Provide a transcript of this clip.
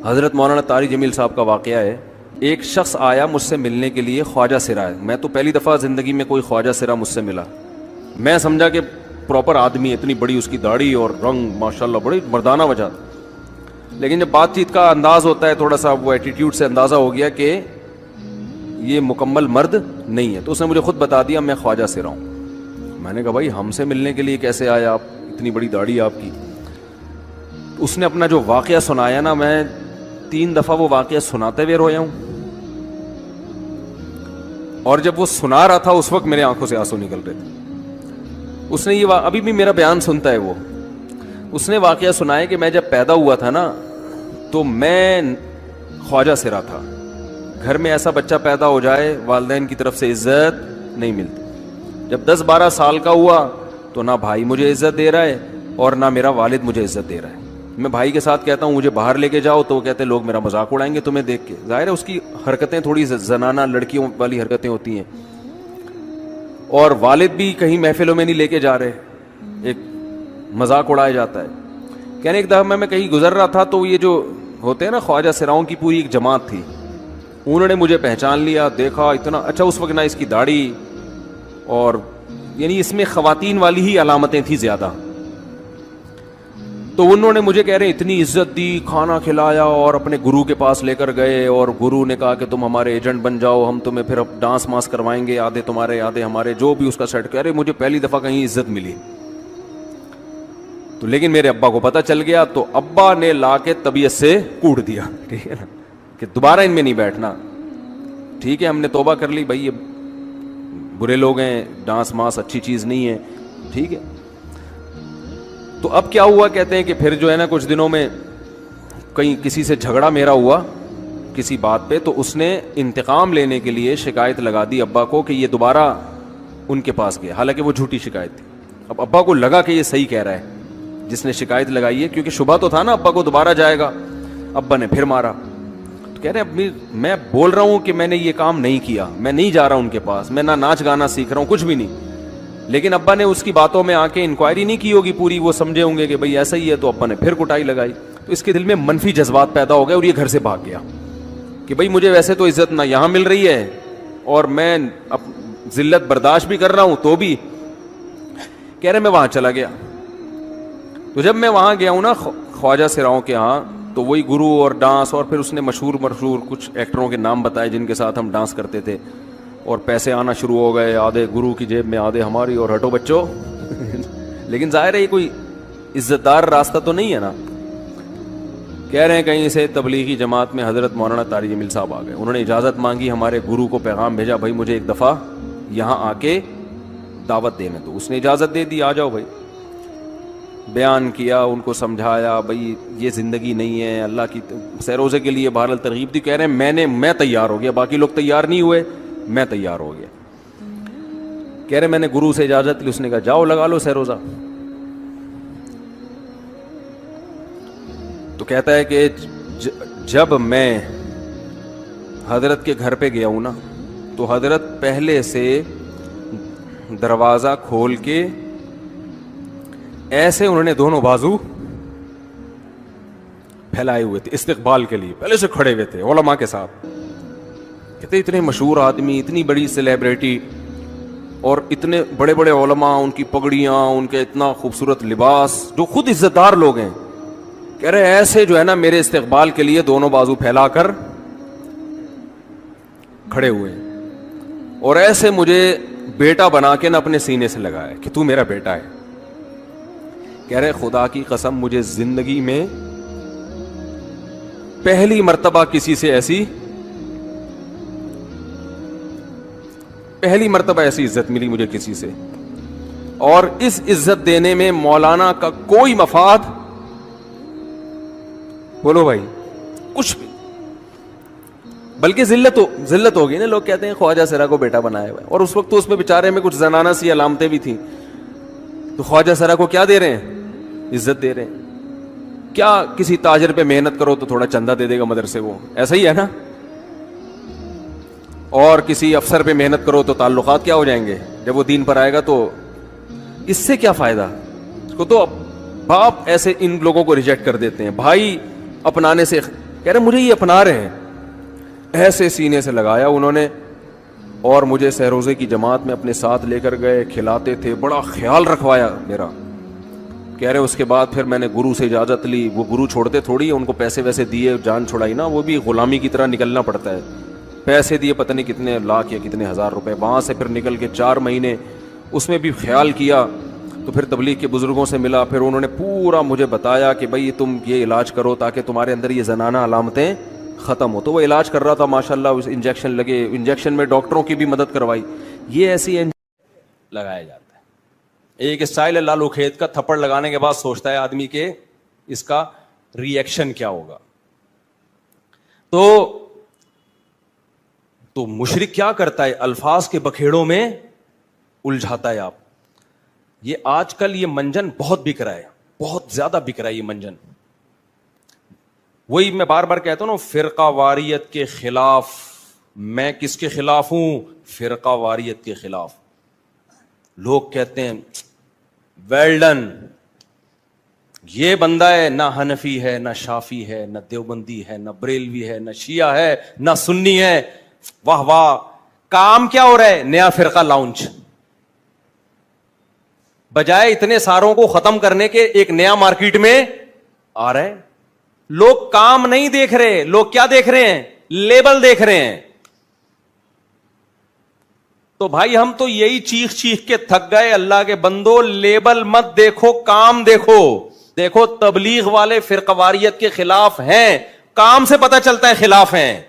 حضرت مولانا طارق جمیل صاحب کا واقعہ ہے. ایک شخص آیا مجھ سے ملنے کے لیے, خواجہ سرا ہے. میں تو پہلی دفعہ زندگی میں کوئی خواجہ سرا مجھ سے ملا. میں سمجھا کہ پراپر آدمی, اتنی بڑی اس کی داڑھی اور رنگ ماشاءاللہ بڑی مردانہ وجہ. لیکن جب بات چیت کا انداز ہوتا ہے تھوڑا سا, وہ ایٹیٹیوڈ سے اندازہ ہو گیا کہ یہ مکمل مرد نہیں ہے. تو اس نے مجھے خود بتا دیا میں خواجہ سرا ہوں. میں نے کہا بھائی ہم سے ملنے کے لیے کیسے آیا آپ, اتنی بڑی داڑھی آپ کی. اس نے اپنا جو واقعہ سنایا نا, میں 3 دفعہ وہ واقعہ سناتے ہوئے رویا ہوں. اور جب وہ سنا رہا تھا اس وقت میرے آنکھوں سے آنسو نکل رہے تھے. اس نے یہ ابھی بھی میرا بیان سنتا ہے وہ. اس نے واقعہ سنایا کہ میں جب پیدا ہوا تھا نا تو میں خواجہ سرا تھا. گھر میں ایسا بچہ پیدا ہو جائے والدین کی طرف سے عزت نہیں ملتی. جب 10-12 سال کا ہوا تو نہ بھائی مجھے عزت دے رہا ہے اور نہ میرا والد مجھے عزت دے رہا ہے. میں بھائی کے ساتھ کہتا ہوں مجھے باہر لے کے جاؤ تو وہ کہتے ہیں لوگ میرا مذاق اڑائیں گے تمہیں دیکھ کے. ظاہر ہے اس کی حرکتیں تھوڑی زنانہ لڑکیوں والی حرکتیں ہوتی ہیں. اور والد بھی کہیں محفلوں میں نہیں لے کے جا رہے, ایک مذاق اڑایا جاتا ہے. کہنے ایک دفعہ میں کہیں گزر رہا تھا تو یہ جو ہوتے ہیں نا خواجہ سراؤں کی پوری ایک جماعت تھی, انہوں نے مجھے پہچان لیا, دیکھا اتنا اچھا. اس وقت نہ اس کی داڑھی اور یعنی اس میں خواتین والی ہی علامتیں تھیں زیادہ. تو انہوں نے مجھے کہہ رہے اتنی عزت دی, کھانا کھلایا اور اپنے گرو کے پاس لے کر گئے. اور گرو نے کہا کہ تم ہمارے ایجنٹ بن جاؤ, ہم تمہیں پھر ڈانس ماس کروائیں گے, آدھے تمہارے آدھے ہمارے, جو بھی اس کا سیٹ. کہہ رہے مجھے پہلی دفعہ کہیں عزت ملی. تو لیکن میرے ابا کو پتہ چل گیا تو ابا نے لا کے طبیعت سے کوٹ دیا, ٹھیک ہے نا, کہ دوبارہ ان میں نہیں بیٹھنا. ٹھیک ہے ہم نے توبہ کر لی, بھائی یہ برے لوگ ہیں, ڈانس ماس اچھی چیز نہیں ہے, ٹھیک ہے. تو اب کیا ہوا, کہتے ہیں کہ پھر جو ہے نا کچھ دنوں میں کہیں کسی سے جھگڑا میرا ہوا کسی بات پہ, تو اس نے انتقام لینے کے لیے شکایت لگا دی ابا کو کہ یہ دوبارہ ان کے پاس گیا. حالانکہ وہ جھوٹی شکایت تھی. اب ابا کو لگا کہ یہ صحیح کہہ رہا ہے جس نے شکایت لگائی ہے, کیونکہ شبہ تو تھا نا ابا کو دوبارہ جائے گا. ابا نے پھر مارا. تو کہہ رہے ہیں میں بول رہا ہوں کہ میں نے یہ کام نہیں کیا, میں نہیں جا رہا ان کے پاس, میں نہ ناچ گانا سیکھ رہا ہوں, کچھ بھی نہیں. لیکن ابا نے اس کی باتوں میں آ کے انکوائری نہیں کی ہوگی پوری, وہ سمجھے ہوں گے کہ بھئی ایسا ہی ہے. تو ابا نے پھر کٹائی لگائی. تو اس کے دل میں منفی جذبات پیدا ہو گئے اور یہ گھر سے بھاگ گیا کہ بھئی مجھے ویسے تو عزت نہ یہاں مل رہی ہے اور میں ذلت برداشت بھی کر رہا ہوں تو بھی. کہہ رہے میں وہاں چلا گیا. تو جب میں وہاں گیا ہوں نا خواجہ سراؤں کے ہاں, تو وہی گرو اور ڈانس, اور پھر اس نے مشہور کچھ ایکٹروں کے نام بتائے جن کے ساتھ ہم ڈانس کرتے تھے, اور پیسے آنا شروع ہو گئے, آدھے گرو کی جیب میں آدھے ہماری, اور ہٹو بچوں. لیکن ظاہر ہے یہ کوئی عزت دار راستہ تو نہیں ہے نا. کہہ رہے ہیں کہیں سے تبلیغی جماعت میں حضرت مولانا طارق جمیل صاحب آ گئے. انہوں نے اجازت مانگی, ہمارے گرو کو پیغام بھیجا بھائی مجھے ایک دفعہ یہاں آ کے دعوت دینے دو. اس نے اجازت دے دی, آ جاؤ بھائی. بیان کیا, ان کو سمجھایا بھائی یہ زندگی نہیں ہے, اللہ کی سیروزے کے لیے بہرحال ترغیب دی. کہہ رہے ہیں میں تیار ہو گیا, باقی لوگ تیار نہیں ہوئے, میں تیار ہو گیا. کہہ رہے میں نے گرو سے اجازت لی, اس نے کہا جاؤ لگا لو سیروزہ. تو کہتا ہے کہ جب میں حضرت کے گھر پہ گیا ہوں نا تو حضرت پہلے سے دروازہ کھول کے ایسے انہوں نے دونوں بازو پھیلائے ہوئے تھے استقبال کے لیے, پہلے سے کھڑے ہوئے تھے علماء کے ساتھ. کہتے اتنے مشہور آدمی, اتنی بڑی سیلیبریٹی, اور اتنے بڑے بڑے علماء, ان کی پگڑیاں, ان کے اتنا خوبصورت لباس, جو خود عزت دار لوگ ہیں. کہہ رہے ایسے جو ہے نا میرے استقبال کے لیے دونوں بازو پھیلا کر کھڑے ہوئے, اور ایسے مجھے بیٹا بنا کے نہ اپنے سینے سے لگایا کہ تو میرا بیٹا ہے. کہہ رہے خدا کی قسم مجھے زندگی میں پہلی مرتبہ کسی سے پہلی مرتبہ ایسی عزت ملی مجھے کسی سے, اور اس عزت دینے میں مولانا کا کوئی مفاد, بولو بھائی, کچھ بھی, بلکہ ذلت ہوگی نا. لوگ کہتے ہیں خواجہ سرا کو بیٹا بنایا ہوا ہے, اور اس وقت تو اس میں بیچارے میں کچھ زنانہ سی علامتیں بھی تھیں. تو خواجہ سرا کو کیا دے رہے ہیں, عزت دے رہے ہیں. کیا کسی تاجر پہ محنت کرو تو تھوڑا چندہ دے دے گا مدرسے, وہ ایسا ہی ہے نا. اور کسی افسر پہ محنت کرو تو تعلقات کیا ہو جائیں گے, جب وہ دین پر آئے گا تو اس سے کیا فائدہ. اس کو تو باپ ایسے ان لوگوں کو ریجیکٹ کر دیتے ہیں, بھائی اپنانے سے کہہ رہے مجھے یہ اپنا رہے ہیں. ایسے سینے سے لگایا انہوں نے اور مجھے سہروزے کی جماعت میں اپنے ساتھ لے کر گئے, کھلاتے تھے, بڑا خیال رکھوایا میرا. کہہ رہے اس کے بعد پھر میں نے گرو سے اجازت لی. وہ گرو چھوڑتے تھوڑی, ان کو پیسے ویسے دیے, جان چھڑائی نا, وہ بھی غلامی کی طرح نکلنا پڑتا ہے. پیسے دیے پتہ نہیں کتنے لاکھ یا کتنے ہزار روپے. وہاں سے پھر نکل کے 4 مہینے اس میں بھی خیال کیا. تو پھر تبلیغ کے بزرگوں سے ملا, پھر انہوں نے پورا مجھے بتایا کہ بھائی تم یہ علاج کرو تاکہ تمہارے اندر یہ زنانہ علامتیں ختم ہو. تو وہ علاج کر رہا تھا ماشاءاللہ, انجیکشن لگے, انجیکشن میں ڈاکٹروں کی بھی مدد کروائی. یہ ایسی لگایا جاتا ہے. ایک اسٹائل ہے لالو کھیت کا, تھپڑ لگانے کے بعد سوچتا ہے آدمی کہ اس کا ری ایکشن کیا ہوگا. تو مشرک کیا کرتا ہے, الفاظ کے بکھیڑوں میں الجھاتا ہے. آپ یہ آج کل یہ منجن بہت بک رہا ہے, بہت زیادہ بک رہا ہے یہ منجن. وہی میں بار بار کہتا ہوں نا, فرقہ واریت کے خلاف. میں کس کے خلاف ہوں؟ فرقہ واریت کے خلاف. لوگ کہتے ہیں ویل ڈن, یہ بندہ ہے نہ حنفی ہے نہ شافی ہے نہ دیوبندی ہے نہ بریلوی ہے نہ شیعہ ہے نہ سنی ہے. واہ واہ, کام کیا ہو رہا ہے؟ نیا فرقہ لانچ. بجائے اتنے ساروں کو ختم کرنے کے ایک نیا مارکیٹ میں آ رہا ہے. لوگ کام نہیں دیکھ رہے, لوگ کیا دیکھ رہے ہیں؟ لیبل دیکھ رہے ہیں. تو بھائی ہم تو یہی چیخ چیخ کے تھک گئے, اللہ کے بندو لیبل مت دیکھو, کام دیکھو. دیکھو تبلیغ والے فرقہ واریت کے خلاف ہیں, کام سے پتہ چلتا ہے خلاف ہیں.